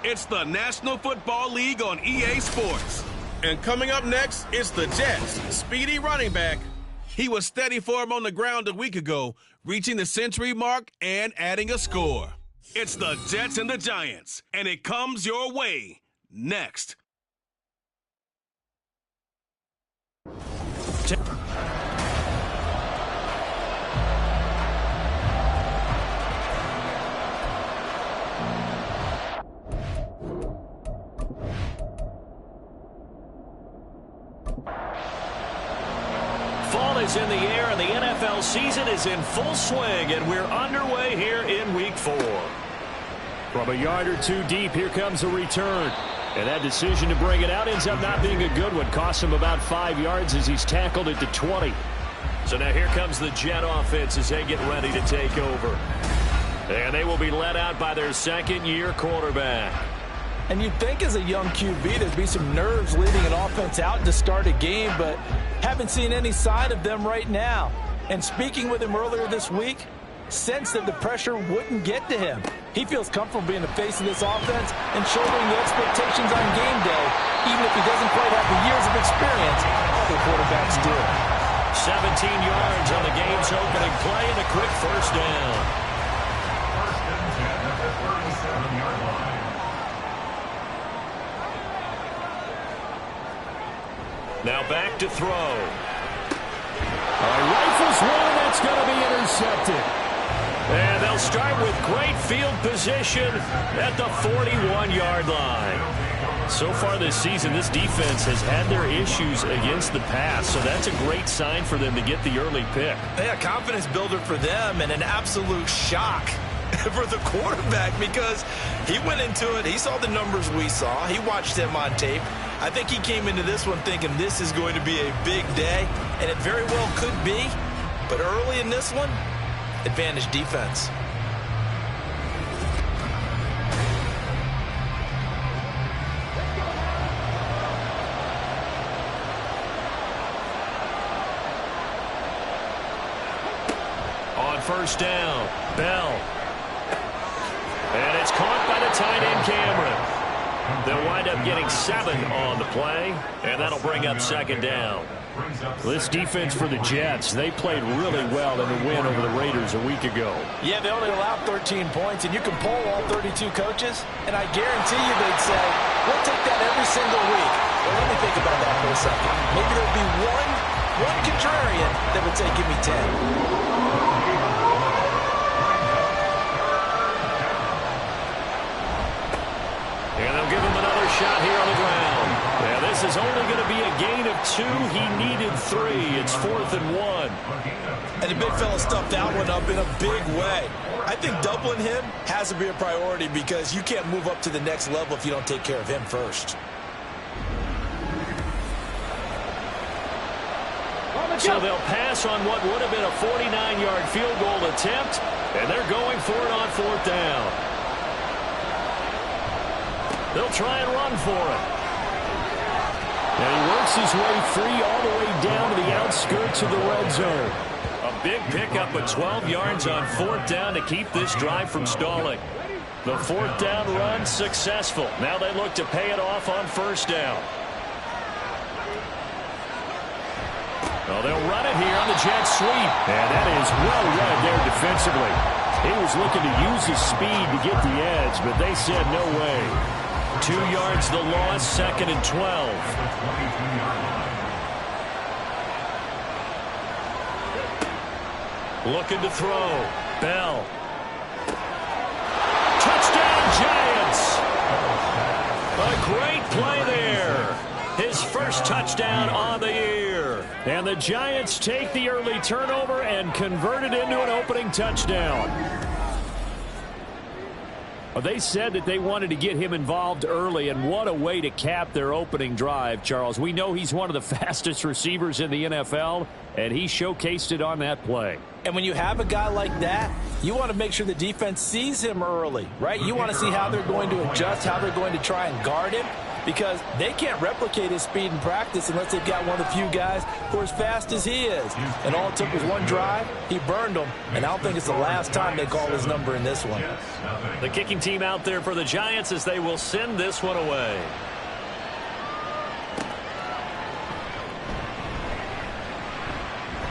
It's the National Football League on EA Sports. And coming up next, it's the Jets' speedy running back. He was steady for him on the ground a week ago, reaching the century mark and adding a score. It's the Jets and the Giants, and it comes your way next. Fall is in the air, and the NFL season is in full swing, and we're underway here in Week 4. From a yard or two deep, here comes a return. And that decision to bring it out ends up not being a good one. Costs him about 5 yards as he's tackled at the 20. So now here comes the Jet offense as they get ready to take over. And they will be led out by their second-year quarterback. And you'd think as a young QB there'd be some nerves leading an offense out to start a game, but haven't seen any sign of them right now. And speaking with him earlier this week, sensed that the pressure wouldn't get to him. He feels comfortable being the face of this offense and shouldering the expectations on game day, even if he doesn't quite have the years of experience other quarterbacks do. 17 yards on the game's opening play and a quick first down. Now back to throw. Rifles one, that's going to be intercepted. And they'll start with great field position at the 41-yard line. So far this season, this defense has had their issues against the pass, so that's a great sign for them to get the early pick. Yeah, confidence builder for them and an absolute shock for the quarterback because he went into it. He saw the numbers we saw. He watched them on tape. I think he came into this one thinking this is going to be a big day, and it very well could be. But early in this one, advantage defense. On first down, Bell. And it's caught by the tight end Cameron. They'll wind up getting 7 on the play, and that'll bring up second down. This defense for the Jets, they played really well in the win over the Raiders a week ago. Yeah, they only allowed 13 points, and you can poll all 32 coaches, and I guarantee you they'd say, we'll take that every single week. Well, let me think about that for a second. Maybe there'll be one contrarian that would say, give me 10. And they'll give him another shot here on the ground. Yeah, this is only going to be a gain of 2. He needed 3. It's 4th and 1. And the big fella stuffed that one up in a big way. I think doubling him has to be a priority because you can't move up to the next level if you don't take care of him first. So they'll pass on what would have been a 49-yard field goal attempt, and they're going for it on 4th down. They'll try and run for it. And he works his way free all the way down to the outskirts of the red zone. A big pickup of 12 yards on 4th down to keep this drive from stalling. The 4th down run successful. Now they look to pay it off on 1st down. Well, they'll run it here on the jet sweep. And that is well read there defensively. He was looking to use his speed to get the edge, but they said no way. 2 yards the loss, 2nd and 12. Looking to throw. Bell. Touchdown, Giants! A great play there. His first touchdown on the year. And the Giants take the early turnover and convert it into an opening touchdown. Well, they said that they wanted to get him involved early, and what a way to cap their opening drive, Charles. We know he's one of the fastest receivers in the NFL, and he showcased it on that play. And when you have a guy like that, you want to make sure the defense sees him early, right? You want to see how they're going to adjust, how they're going to try and guard him. because they can't replicate his speed in practice unless they've got one of the few guys who are as fast as he is. And all it took was one drive. He burned them, and I don't think it's the last time they call his number in this one. The kicking team out there for the Giants as they will send this one away.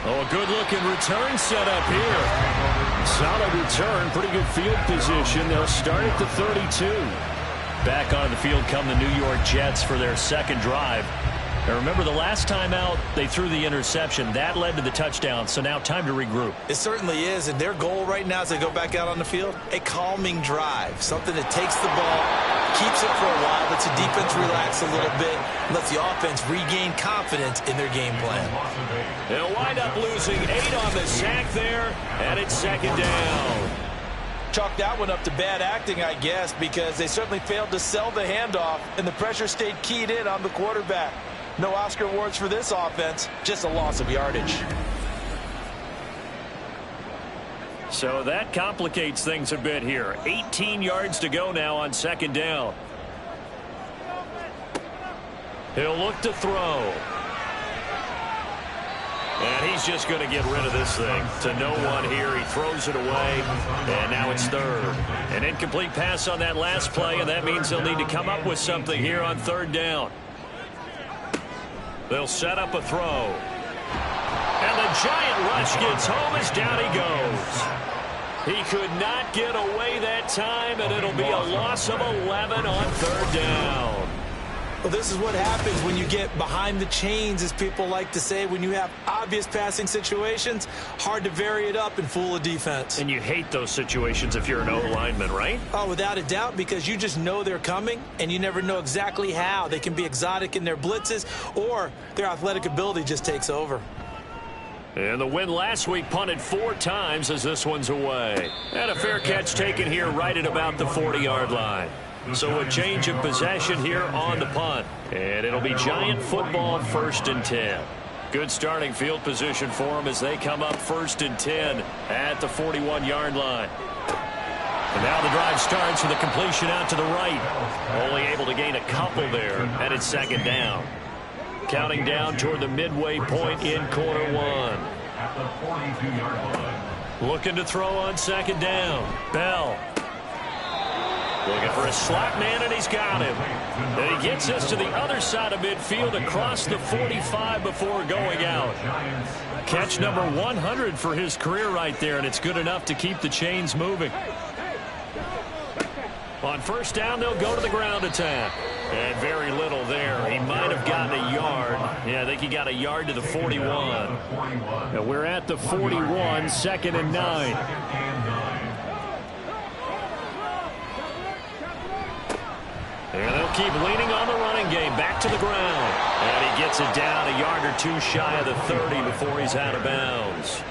Oh, a good-looking return set up here. Solid return, pretty good field position. They'll start at the 32. Back on the field come the New York Jets for their second drive. Now remember, the last time out, they threw the interception. That led to the touchdown, so now time to regroup. It certainly is, and their goal right now as they go back out on the field, a calming drive, something that takes the ball, keeps it for a while, lets the defense relax a little bit, lets the offense regain confidence in their game plan. They'll wind up losing 8 on the sack there, and it's second down. Chalk that one up to bad acting, I guess, because they certainly failed to sell the handoff, and the pressure stayed keyed in on the quarterback. No Oscar awards for this offense, just a loss of yardage. So that complicates things a bit here. 18 yards to go now on second down. He'll look to throw. And he's just going to get rid of this thing. To no one here. He throws it away. And now it's third. An incomplete pass on that last play, and that means they'll need to come up with something here on third down. They'll set up a throw. And the giant rush gets home as down he goes. He could not get away that time, and it'll be a loss of 11 on third down. Well, this is what happens when you get behind the chains, as people like to say. When you have obvious passing situations, hard to vary it up and fool a defense. And you hate those situations if you're an O-lineman, right? Oh, without a doubt, because you just know they're coming, and you never know exactly how. They can be exotic in their blitzes, or their athletic ability just takes over. And the win last week punted 4 times as this one's away. And a fair catch taken here right at about the 40-yard line. So a change of possession here on the punt. And it'll be Giant football, 1st and 10. Good starting field position for them as they come up 1st and 10 at the 41-yard line. And now the drive starts with a completion out to the right. Only able to gain a couple there, and it's second down. Counting down toward the midway point in quarter one. Looking to throw on second down. Bell. Looking for a slot man, and he's got him. And he gets us to the other side of midfield across the 45 before going out. Catch number 100 for his career right there, and it's good enough to keep the chains moving. On first down, they'll go to the ground attack. And very little there. He might have gotten a yard. Yeah, I think he got a yard to the 41. And we're at the 41, 2nd and 9. And they'll keep leaning on the running game. Back to the ground. And he gets it down a yard or 2 shy of the 30 before he's out of bounds.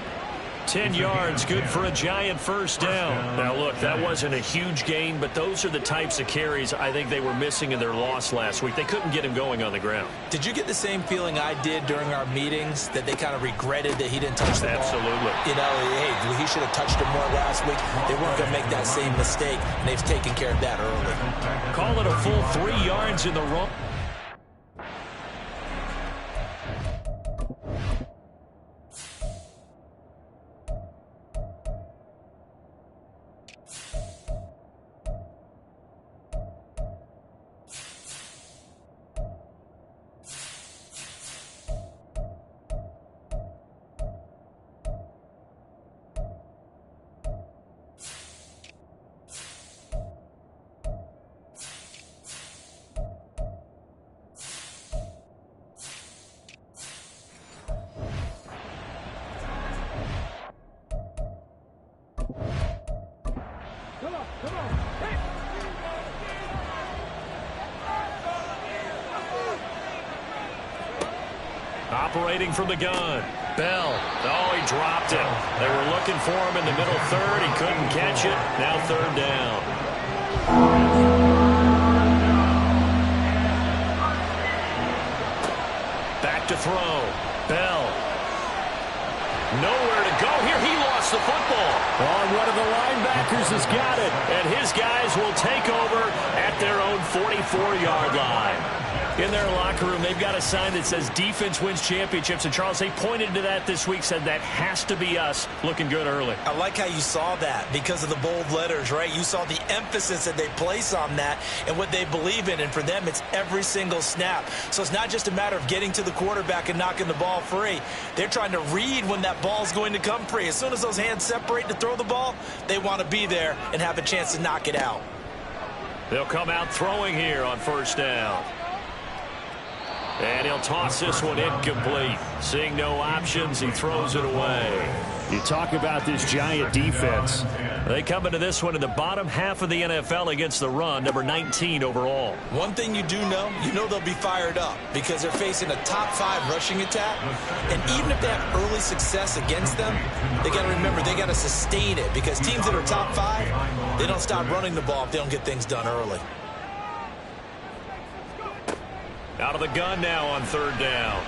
10 yards, good for a Giant first down. Now, look, that wasn't a huge gain, but those are the types of carries I think they were missing in their loss last week. They couldn't get him going on the ground. Did you get the same feeling I did during our meetings, that they kind of regretted that he didn't touch the ball? Absolutely. You know, hey, he should have touched him more last week. They weren't going to make that same mistake, and they've taken care of that early. Call it a full 3 yards in the run. Operating from the gun. Bell. Oh, he dropped it. They were looking for him in the middle third. He couldn't catch it. Now third down. Back to throw. Bell. Nowhere to go here. He lost the football. Oh, one of the linebackers has got it. And his guys will take over at their own 44-yard line. In their locker room, they've got a sign that says defense wins championships. And Charles, they pointed to that this week, said that has to be us. Looking good early. I like how you saw that because of the bold letters, right? You saw the emphasis that they place on that and what they believe in. And for them, it's every single snap. So it's not just a matter of getting to the quarterback and knocking the ball free. They're trying to read when that ball's going to come free. As soon as those hands separate to throw the ball, they want to be there and have a chance to knock it out. They'll come out throwing here on first down. And he'll toss this one incomplete. Seeing no options, he throws it away. You talk about this Giant defense. They come into this one in the bottom half of the NFL against the run, number 19 overall. One thing you do know, they'll be fired up because they're facing a top 5 rushing attack. And even if they have early success against them, they got to remember they got to sustain it because teams that are top 5, they don't stop running the ball if they don't get things done early. Out of the gun now on third down.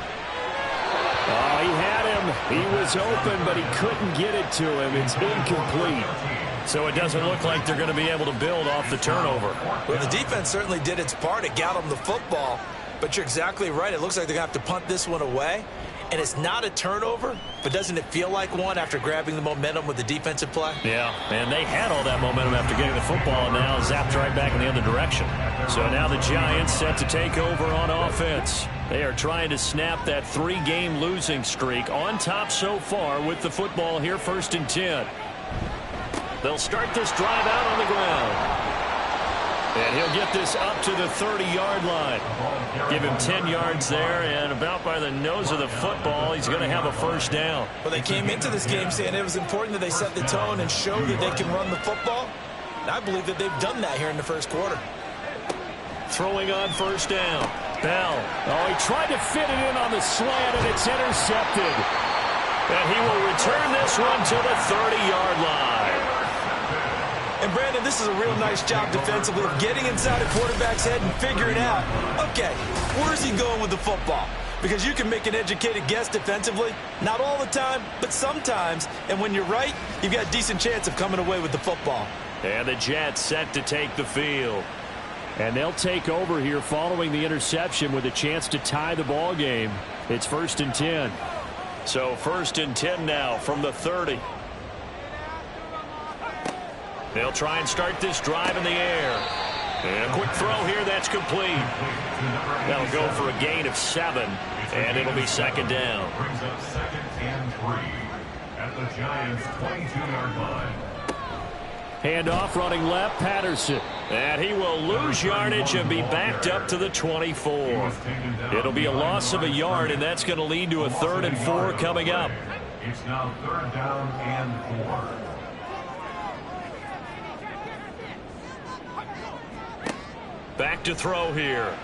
Oh, he had him. He was open, but he couldn't get it to him. It's incomplete. So it doesn't look like they're going to be able to build off the turnover. Well, the defense certainly did its part. It got them the football. But you're exactly right. It looks like they're going to have to punt this one away. And it's not a turnover, but doesn't it feel like one after grabbing the momentum with the defensive play? Yeah, and they had all that momentum after getting the football, and now zapped right back in the other direction. So now the Giants set to take over on offense. They are trying to snap that 3-game losing streak on top so far with the football here, 1st and 10. They'll start this drive out on the ground. And he'll get this up to the 30-yard line. Give him 10 yards there, and about by the nose of the football, he's going to have a first down. Well, they came into this game saying it was important that they set the tone and show that they can run the football. And I believe that they've done that here in the first quarter. Throwing on first down. Bell. Oh, he tried to fit it in on the slant, and it's intercepted. And he will return this one to the 30-yard line. And, Brandon, this is a real nice job defensively of getting inside a quarterback's head and figuring out, okay, where's he going with the football? Because you can make an educated guess defensively, not all the time, but sometimes. And when you're right, you've got a decent chance of coming away with the football. And the Jets set to take the field. And they'll take over here following the interception with a chance to tie the ball game. It's 1st and 10. So 1st and 10 now from the 30. They'll try and start this drive in the air. And a quick throw here, that's complete. That'll go for a gain of 7, and it'll be 2nd down. Brings up 2nd and 3 at the Giants' 22-yard line. Handoff running left, Patterson. And he will lose yardage and be backed up to the 24. It'll be a loss of a yard, and that's going to lead to a 3rd and 4 coming up. It's now 3rd down and 4. Back to throw here.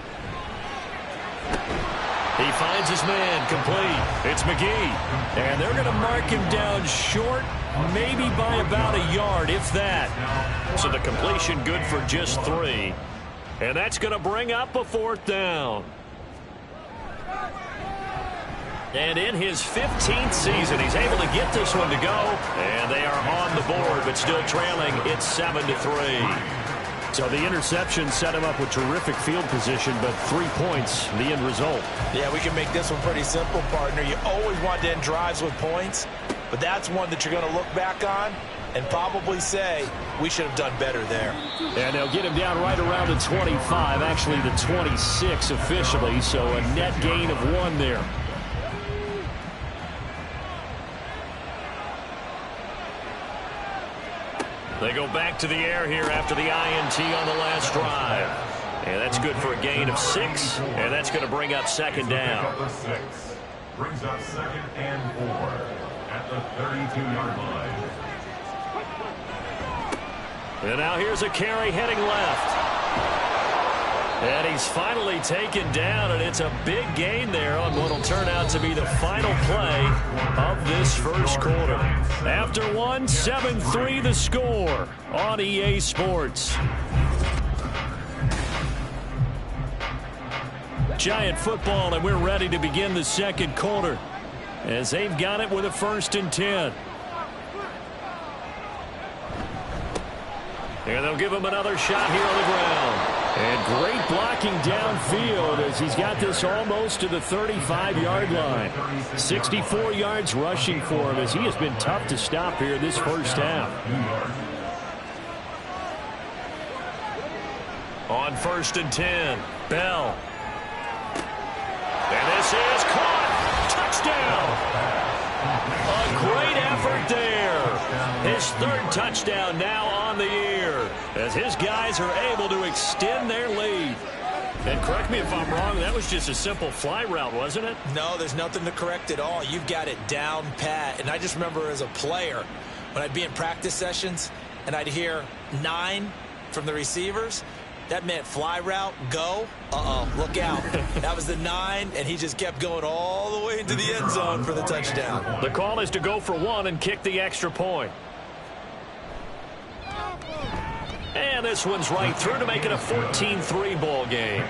He finds his man, complete. It's McGee. And they're going to mark him down short, maybe by about a yard, if that. So the completion good for just 3. And that's going to bring up a 4th down. And in his 15th season, he's able to get this one to go. And they are on the board, but still trailing. It's 7-3. So the interception set him up with terrific field position, but 3 points, the end result. Yeah, we can make this one pretty simple, partner. You always want to end drives with points, but that's one that you're going to look back on and probably say, we should have done better there. And they'll get him down right around the 25, actually the 26 officially, so a net gain of 1 there. They go back to the air here after the INT on the last drive. And that's good for a gain of 6, and that's going to bring up 2nd down. Brings up 2nd and 4 at the 32-yard line. And now here's a carry heading left. And he's finally taken down, and it's a big gain there on what will turn out to be the final play of this first quarter. After 1, 7-3 the score on EA Sports. Giant football, and we're ready to begin the second quarter. as they've got it with a 1st and 10. And they'll give him another shot here on the ground. And great blocking downfield as he's got this almost to the 35-yard line. 64 yards rushing for him as he has been tough to stop here this first half. On 1st and 10, Bell. And this is caught. Touchdown. A great effort there. His 3rd touchdown now on the year as his guys are able to extend their lead. And correct me if I'm wrong, that was just a simple fly route, wasn't it? No, there's nothing to correct at all. You've got it down pat. And I just remember as a player, when I'd be in practice sessions and I'd hear 9 from the receivers, that meant fly route, go. Look out. That was the 9, and he just kept going all the way into the end zone for the touchdown. The call is to go for 1 and kick the extra point. And this one's right through to make it a 14-3 ball game.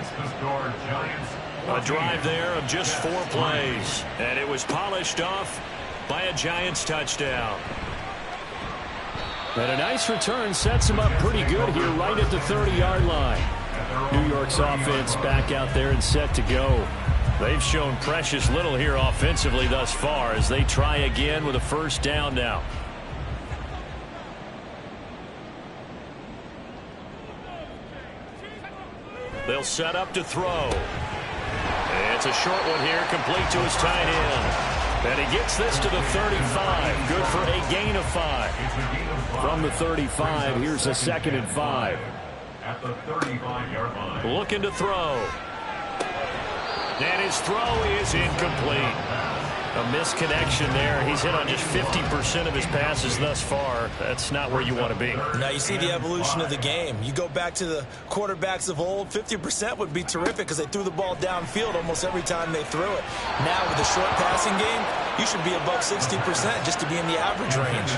A drive there of just 4 plays. And it was polished off by a Giants touchdown. And a nice return sets him up pretty good here right at the 30-yard line. New York's offense back out there and set to go. They've shown precious little here offensively thus far as they try again with a 1st down now. They'll set up to throw. It's a short one here, complete to his tight end. And he gets this to the 35. Good for a gain of 5. From the 35, here's a 2nd and 5. At the 35-yard line. Looking to throw. And his throw is incomplete. A misconnection there. He's hit on just 50% of his passes thus far. That's not where you want to be. Now you see the evolution of the game. You go back to the quarterbacks of old, 50% would be terrific because they threw the ball downfield almost every time they threw it. Now with the short passing game, you should be above 60% just to be in the average range.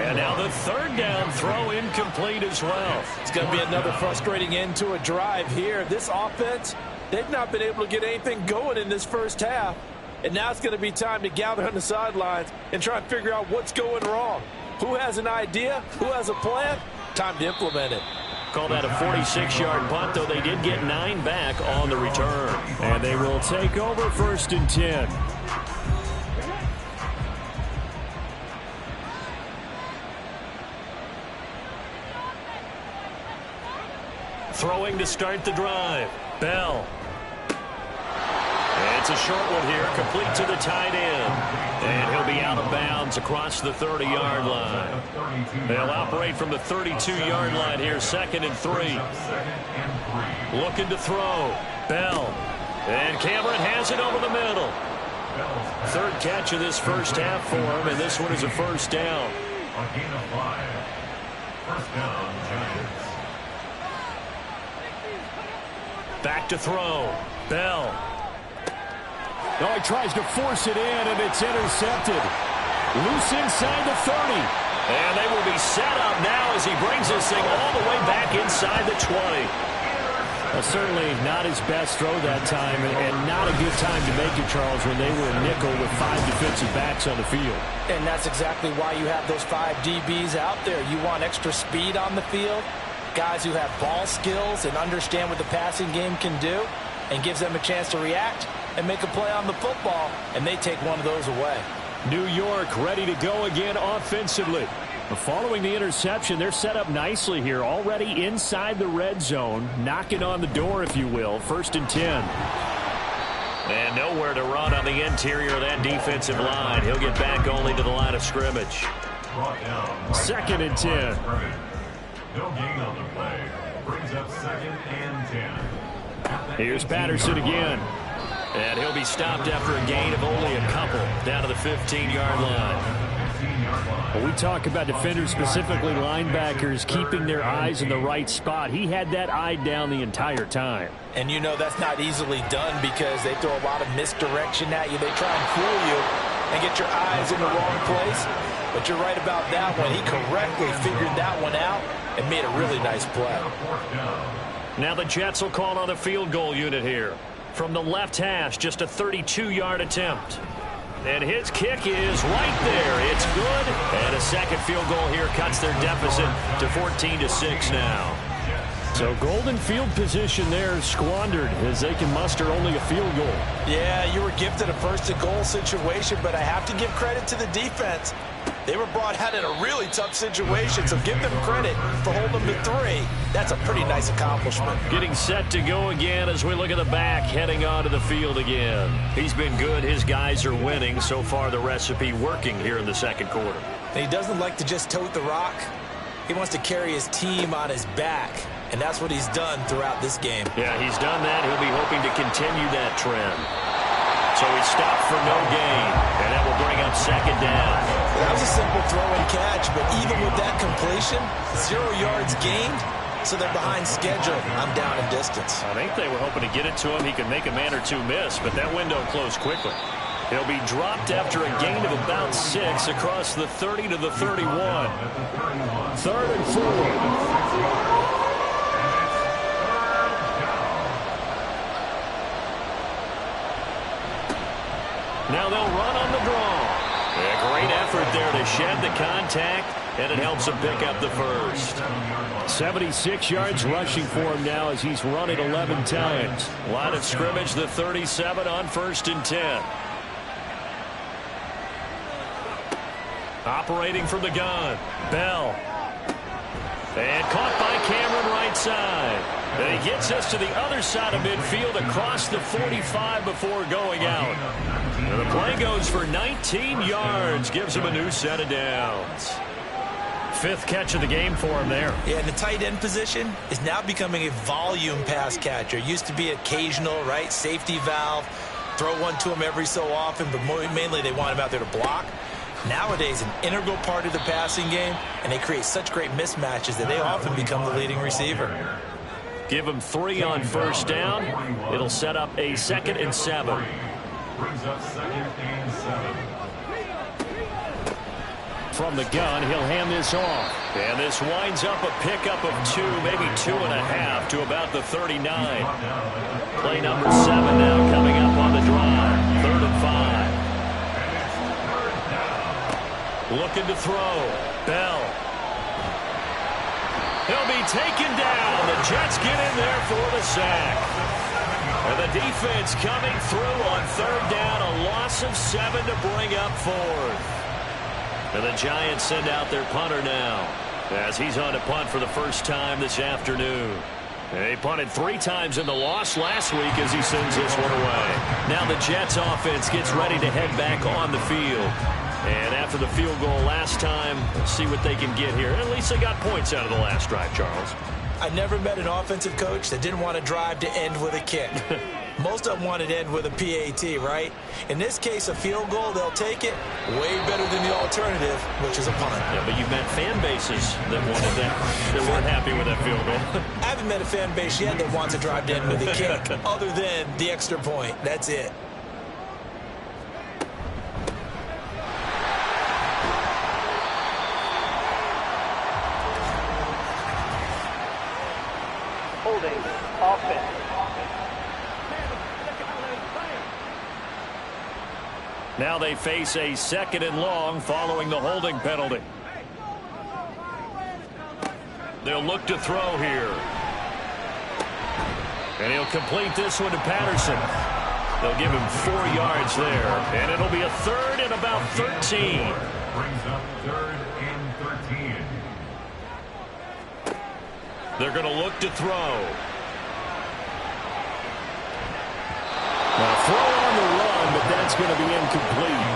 And now the 3rd down throw incomplete as well. It's going to be another frustrating end to a drive here. This offense, they've not been able to get anything going in this first half. And now it's going to be time to gather on the sidelines and try and figure out what's going wrong. Who has an idea? Who has a plan? Time to implement it. Call that a 46-yard punt, though they did get 9 back on the return. And they will take over 1st and 10. Throwing to start the drive. Bell. It's a short one here, complete to the tight end. And he'll be out of bounds across the 30-yard line. They'll operate from the 32-yard line here, 2nd and 3. Looking to throw. Bell. And Cameron has it over the middle. 3rd catch of this first half for him, and this one is a 1st down. A gain of 5. 1st down, Giants. Back to throw. Bell. Oh, he tries to force it in, and it's intercepted. Loose inside the 30. And they will be set up now as he brings this thing all the way back inside the 20. Well, certainly not his best throw that time, and not a good time to make it, Charles, when they were a nickel with 5 defensive backs on the field. And that's exactly why you have those 5 DBs out there. You want extra speed on the field, guys who have ball skills and understand what the passing game can do, and gives them a chance to react and make a play on the football, and they take one of those away. New York ready to go again offensively. Following the interception, they're set up nicely here, already inside the red zone, knocking on the door, if you will. 1st and 10. And nowhere to run on the interior of that defensive line. He'll get back only to the line of scrimmage. 2nd and 10. No gain on the play. Brings up 2nd and 10. Here's Patterson again. And he'll be stopped after a gain of only a couple down to the 15-yard line. When we talk about defenders, specifically linebackers, keeping their eyes in the right spot, he had that eye down the entire time. And you know that's not easily done because they throw a lot of misdirection at you. They try and fool you and get your eyes in the wrong place. But you're right about that one. He correctly figured that one out and made a really nice play. Now the Jets will call on the field goal unit here. From the left hash, just a 32-yard attempt. And his kick is right there. It's good. And a second field goal here cuts their deficit to 14-6 now. So golden field position there squandered as they can muster only a field goal. Yeah, you were gifted a first-and-goal situation, but I have to give credit to the defense. They were brought out in a really tough situation, so give them credit for holding them to 3. That's a pretty nice accomplishment. Getting set to go again as we look at the back, heading onto the field again. He's been good. His guys are winning. So far, the recipe working here in the second quarter. And he doesn't like to just tote the rock. He wants to carry his team on his back, and that's what he's done throughout this game. Yeah, he's done that. He'll be hoping to continue that trend. So he stopped for no gain, and that will bring up second down. That was a simple throw and catch, but even with that completion, 0 yards gained, so they're behind schedule. I'm down in distance. I think they were hoping to get it to him. He could make a man or two miss, but that window closed quickly. He'll be dropped after a gain of about 6 across the 30 to the 31. 3rd and 4. Now they'll run on the draw. A great effort there to shed the contact, and it helps him pick up the first. 76 yards rushing for him now as he's run it 11 times. Line of scrimmage, the 37 on 1st and 10. Operating from the gun, Bell. And caught by Cameron right side. And he gets us to the other side of midfield across the 45 before going out. And the play goes for 19 yards. Gives him a new set of downs. 5th catch of the game for him there. Yeah, and the tight end position is now becoming a volume pass catcher. Used to be occasional, right? Safety valve. Throw one to him every so often, but mainly they want him out there to block. Nowadays, an integral part of the passing game, and they create such great mismatches that they often become the leading receiver. Give him 3 on 1st down. It'll set up a 2nd and 7. Brings up 2nd and 7. From the gun, he'll hand this off. And this winds up a pickup of 2, maybe 2.5 to about the 39. Play number 7 now coming up on the drive. 3rd and 5. Looking to throw. Bell. He'll be taken down. The Jets get in there for the sack. And the defense coming through on 3rd down. A loss of 7 to bring up 4th. And the Giants send out their punter now as he's on to punt for the first time this afternoon. They punted 3 times in the loss last week as he sends this one away. Now the Jets offense gets ready to head back on the field. And after the field goal last time, let's see what they can get here. At least they got points out of the last drive, Charles. I never met an offensive coach that didn't want to drive to end with a kick. Most of them wanted to end with a PAT, right? In this case, a field goal, they'll take it. Way better than the alternative, which is a punt. Yeah, but you've met fan bases that wanted that, that weren't happy with that field goal. I haven't met a fan base yet that wants to drive to end with a kick, other than the extra point. That's it. Offense. Now they face a 2nd and long following the holding penalty. They'll look to throw here. And he'll complete this one to Patterson. They'll give him 4 yards there. And it'll be a 3rd and about 13. Brings up 3rd and 13. They're going to look to throw. Now throw on the run, but that's going to be incomplete.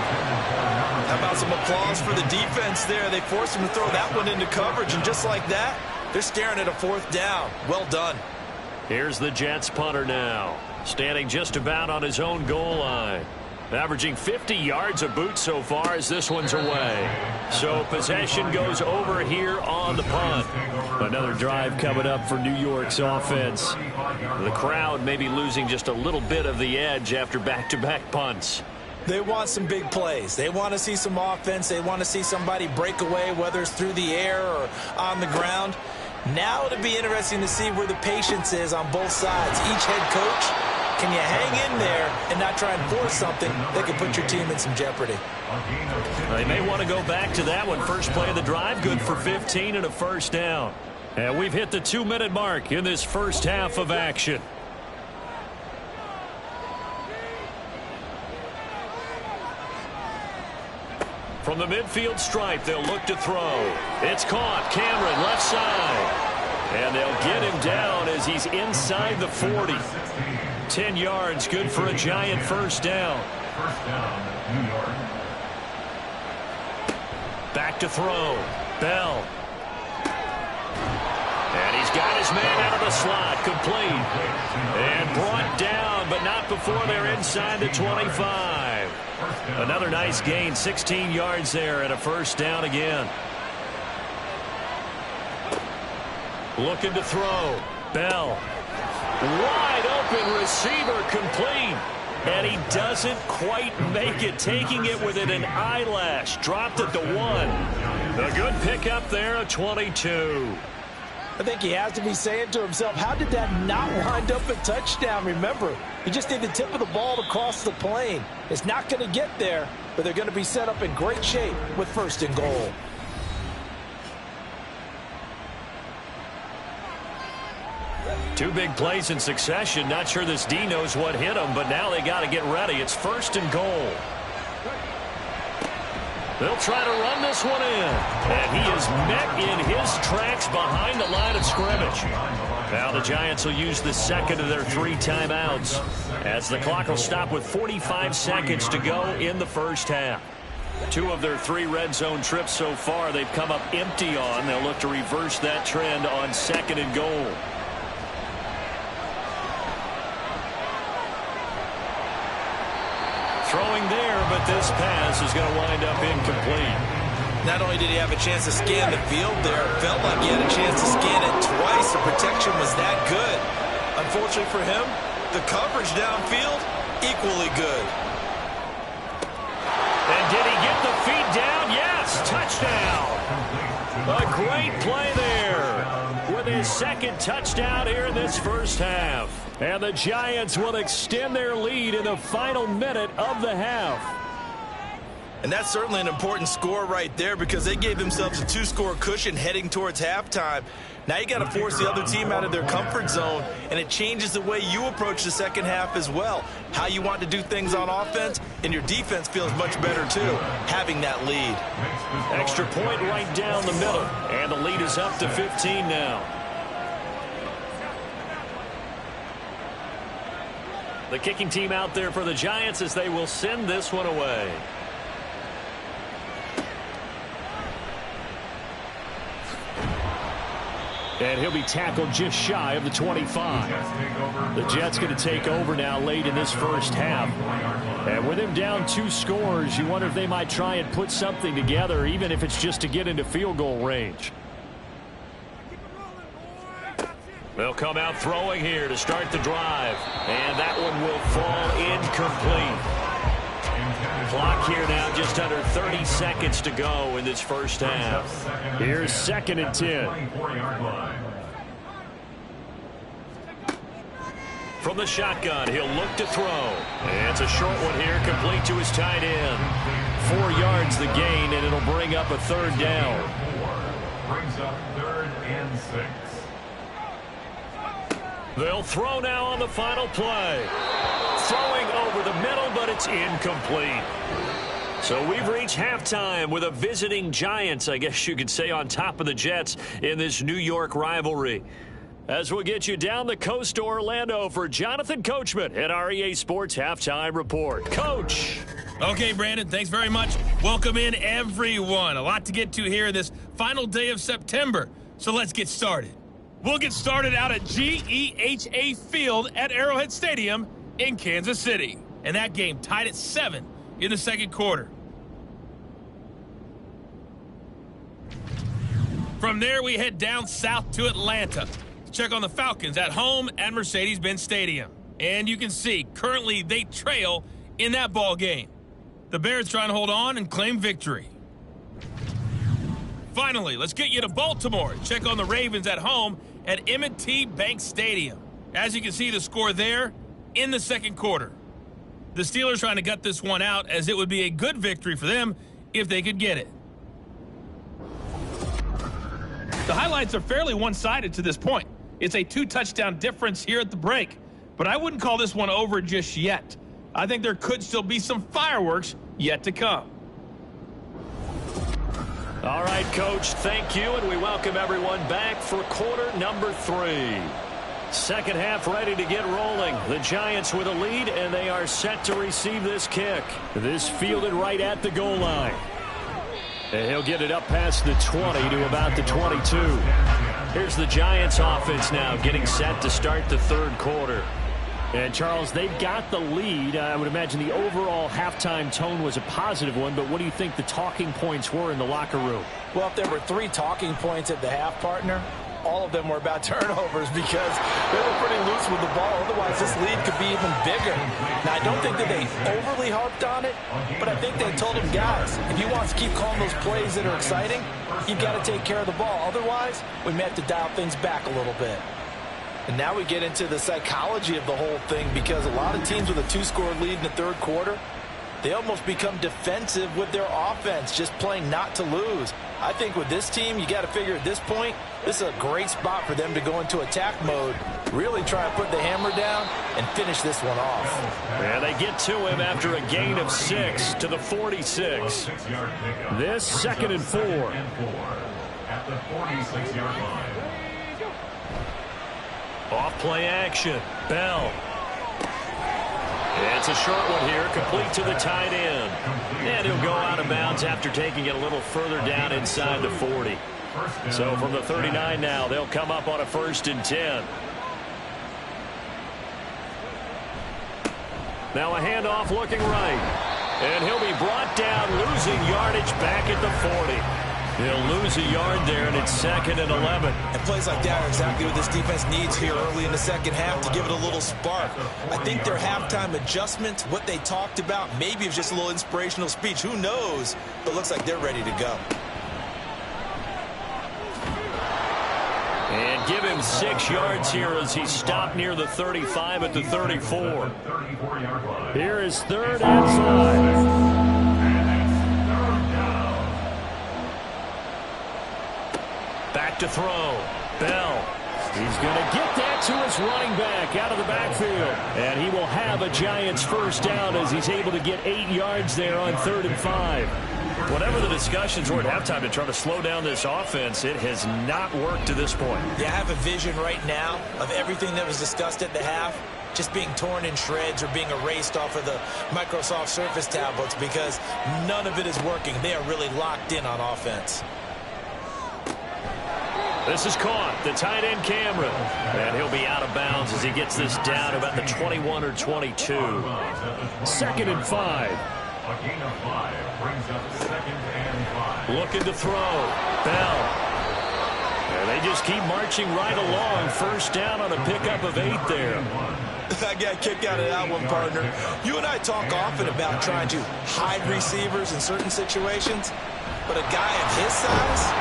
How about some applause for the defense there? They forced him to throw that one into coverage, and just like that, they're staring at a 4th down. Well done. Here's the Jets punter now, standing just about on his own goal line. Averaging 50 yards a boot so far as this one's away. So possession goes over here on the punt. Another drive coming up for New York's offense. The crowd may be losing just a little bit of the edge after back-to-back punts. They want some big plays. They want to see some offense. They want to see somebody break away, whether it's through the air or on the ground. Now it'll be interesting to see where the patience is on both sides. Each head coach Can you hang in there and not try and force something that could put your team in some jeopardy? They may want to go back to that one. First play of the drive, good for 15 and a first down. And we've hit the 2-minute mark in this first half of action. From the midfield stripe, they'll look to throw. It's caught. Cameron, left side. And they'll get him down as he's inside the 40. 10 yards, good for a Giant first down. First down, New York. Back to throw. Bell. And he's got his man out of the slot. Complete. And brought down, but not before they're inside the 25. Another nice gain, 16 yards there and a first down again. Looking to throw. Bell. Wide open receiver, complete. And he doesn't quite make it, taking it within an eyelash. Dropped at the 1. A good pickup there, a 22. I think he has to be saying to himself, how did that not wind up a touchdown? Remember, you just need the tip of the ball to cross the plane. It's not going to get there, but they're going to be set up in great shape with first and goal. Two big plays in succession. Not sure this D knows what hit him, but now they got to get ready. It's first and goal. They'll try to run this one in. And he is met in his tracks behind the line of scrimmage. Now the Giants will use the second of their 3 timeouts as the clock will stop with 45 seconds to go in the first half. 2 of their 3 red zone trips so far they've come up empty on. They'll look to reverse that trend on second and goal. Throwing there, but this pass is going to wind up incomplete. Not only did he have a chance to scan the field there, it felt like he had a chance to scan it twice. The protection was that good. Unfortunately for him, the coverage downfield, equally good. And did he get the feet down? Yes, touchdown. A great play there with his second touchdown here in this first half. And the Giants will extend their lead in the final minute of the half. And that's certainly an important score right there because they gave themselves a 2-score cushion heading towards halftime. Now you got to force the other team out of their comfort zone, and it changes the way you approach the second half as well. How you want to do things on offense, and your defense feels much better too, having that lead. Extra point right down the middle, and the lead is up to 15 now. The kicking team out there for the Giants as they will send this one away. And he'll be tackled just shy of the 25. The Jets going to take over now late in this first half. And with him down 2 scores, you wonder if they might try and put something together, even if it's just to get into field goal range. They'll come out throwing here to start the drive. And that one will fall incomplete. Clock here now just under 30 seconds to go in this first half. Here's 2nd and 10. From the shotgun, he'll look to throw. And it's a short one here, complete to his tight end. 4 yards the gain, and it'll bring up a 3rd down. Brings up 3rd and 6. They'll throw now on the final play. Throwing over the middle, but it's incomplete. So we've reached halftime with a visiting Giants, I guess you could say, on top of the Jets in this New York rivalry. As we'll get you down the coast to Orlando for Jonathan Coachman at our EA Sports Halftime Report. Coach. Okay, Brandon, thanks very much. Welcome in, everyone. A lot to get to here this final day of September. So let's get started. We'll get started out at GEHA Field at Arrowhead Stadium in Kansas City. And that game tied at 7 in the second quarter. From there, we head down south to Atlanta to check on the Falcons at home at Mercedes-Benz Stadium. And you can see, currently they trail in that ball game. The Bears trying to hold on and claim victory. Finally, let's get you to Baltimore and check on the Ravens at home at M&T Bank Stadium. As you can see, the score there, in the second quarter. The Steelers trying to gut this one out, as it would be a good victory for them if they could get it. The highlights are fairly one-sided to this point. It's a 2-touchdown difference here at the break, but I wouldn't call this one over just yet. I think there could still be some fireworks yet to come. All right, Coach, thank you, and we welcome everyone back for quarter number 3. Second half ready to get rolling. The Giants with a lead, and they are set to receive this kick. This fielded right at the goal line. And he'll get it up past the 20 to about the 22. Here's the Giants offense now getting set to start the third quarter. And, Charles, they've got the lead. I would imagine the overall halftime tone was a positive one, but what do you think the talking points were in the locker room? Well, if there were 3 talking points at the half, partner, all of them were about turnovers because they were pretty loose with the ball. Otherwise, this lead could be even bigger. Now, I don't think that they overly harped on it, but I think they told them, guys, if you want to keep calling those plays that are exciting, you've got to take care of the ball. Otherwise, we may have to dial things back a little bit. And now we get into the psychology of the whole thing, because a lot of teams with a 2-score lead in the third quarter, they almost become defensive with their offense, just playing not to lose. I think with this team, you got to figure at this point, this is a great spot for them to go into attack mode, really try and put the hammer down and finish this one off. And they get to him after a gain of 6 to the 46. This 2nd and 4. At the 46-yard line. Off play action. Bell. It's a short one here, complete to the tight end. And he'll go out of bounds after taking it a little further down inside the 40. So from the 39 now, they'll come up on a 1st and 10. Now a handoff looking right. And he'll be brought down, losing yardage back at the 40. He'll lose a yard there, and it's 2nd and 11. And plays like that are exactly what this defense needs here early in the second half to give it a little spark. I think their halftime adjustment, what they talked about, maybe it was just a little inspirational speech. Who knows? But it looks like they're ready to go. And give him 6 yards here as he stopped near the 35 at the 34. Here is 3rd and 5. Back to throw. Bell. He's going to get that to his running back out of the backfield. And he will have a Giants first down as he's able to get 8 yards there on 3rd and 5. Whatever the discussions were at halftime to try to slow down this offense, it has not worked to this point. Yeah, I have a vision right now of everything that was discussed at the half just being torn in shreds or being erased off of the Microsoft Surface tablets, because none of it is working. They are really locked in on offense. This is caught, the tight end Cameron. And he'll be out of bounds as he gets this down about the 21 or 22. 2nd and 5. A gain of 5 brings up 2nd and 5. Looking to throw. Bell. And they just keep marching right along. First down on a pickup of 8 there. I got a kick out of that one, partner. You and I talk often about trying to hide receivers in certain situations, but a guy of his size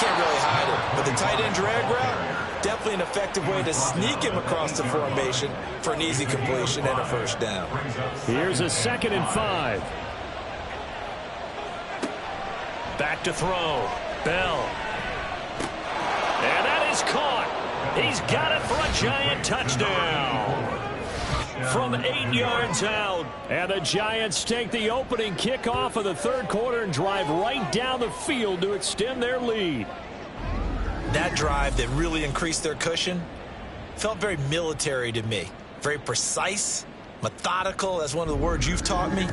can't really hide it. But the tight end drag route, definitely an effective way to sneak him across the formation for an easy completion and a first down. Here's a 2nd and 5. Back to throw. Bell. And that is caught. He's got it for a Giant touchdown. From 8 yards out. And the Giants take the opening kickoff of the third quarter and drive right down the field to extend their lead. That drive that really increased their cushion felt very military to me. Very precise, methodical, that's one of the words you've taught me.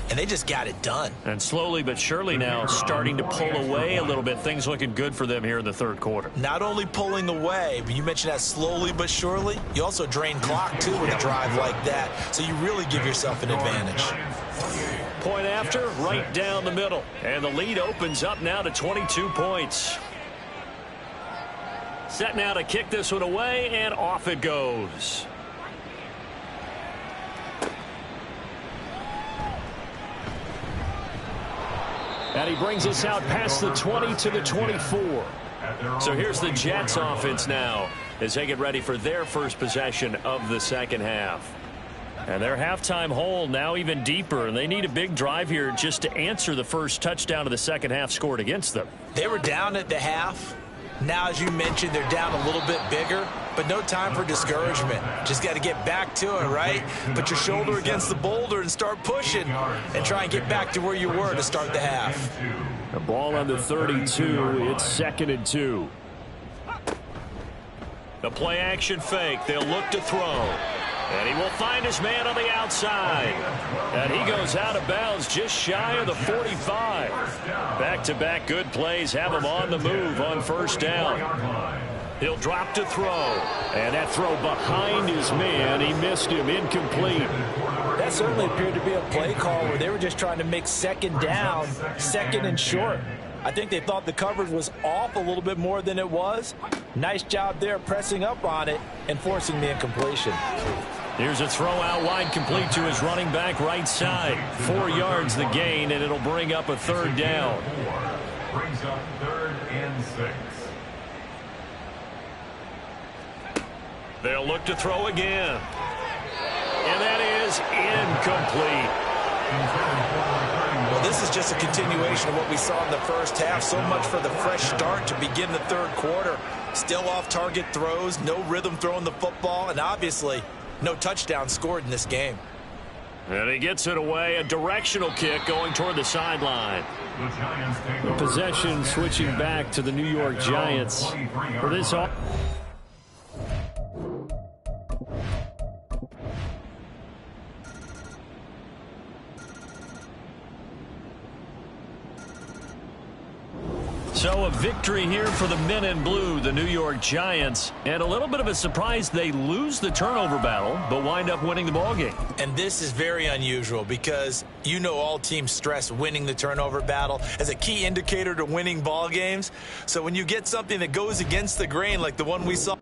And they just got it done. And slowly but surely now starting to pull away a little bit. Things looking good for them here in the third quarter. Not only pulling away, but you mentioned that slowly but surely. You also drain clock, too, with a drive like that. So you really give yourself an advantage. Point after, right down the middle. And the lead opens up now to 22 points. Set now to kick this one away, and off it goes. And he brings us out past the 20 to the 24. So here's the Jets offense now as they get ready for their first possession of the second half. And their halftime hole now even deeper, and they need a big drive here just to answer the first touchdown of the second half scored against them. They were down at the half. Now, as you mentioned, they're down a little bit bigger, but no time for discouragement. Just got to get back to it, right? Put your shoulder against the boulder and start pushing and try and get back to where you were to start the half. The ball on the 32. It's 2nd and 2. The play action fake. They'll look to throw. And he will find his man on the outside. And he goes out of bounds just shy of the 45. Back-to-back good plays have him on the move on first down. He'll drop to throw. And that throw behind his man. He missed him. Incomplete. That certainly appeared to be a play call where they were just trying to make second down, second and short. I think they thought the coverage was off a little bit more than it was. Nice job there pressing up on it and forcing the incompletion. Here's a throw out wide, complete to his running back right side. 4 yards the gain, and it'll bring up a third down. Brings up 3rd and 6. They'll look to throw again. And that is incomplete. Well, this is just a continuation of what we saw in the first half. So much for the fresh start to begin the third quarter. Still off-target throws, no rhythm throwing the football, and obviously no touchdown scored in this game. And he gets it away, a directional kick going toward the sideline. The possession switching back to the New York Giants for this. So a victory here for the men in blue, the New York Giants. And a little bit of a surprise, they lose the turnover battle, but wind up winning the ballgame. And this is very unusual because you know all teams stress winning the turnover battle as a key indicator to winning ball games. So when you get something that goes against the grain like the one we saw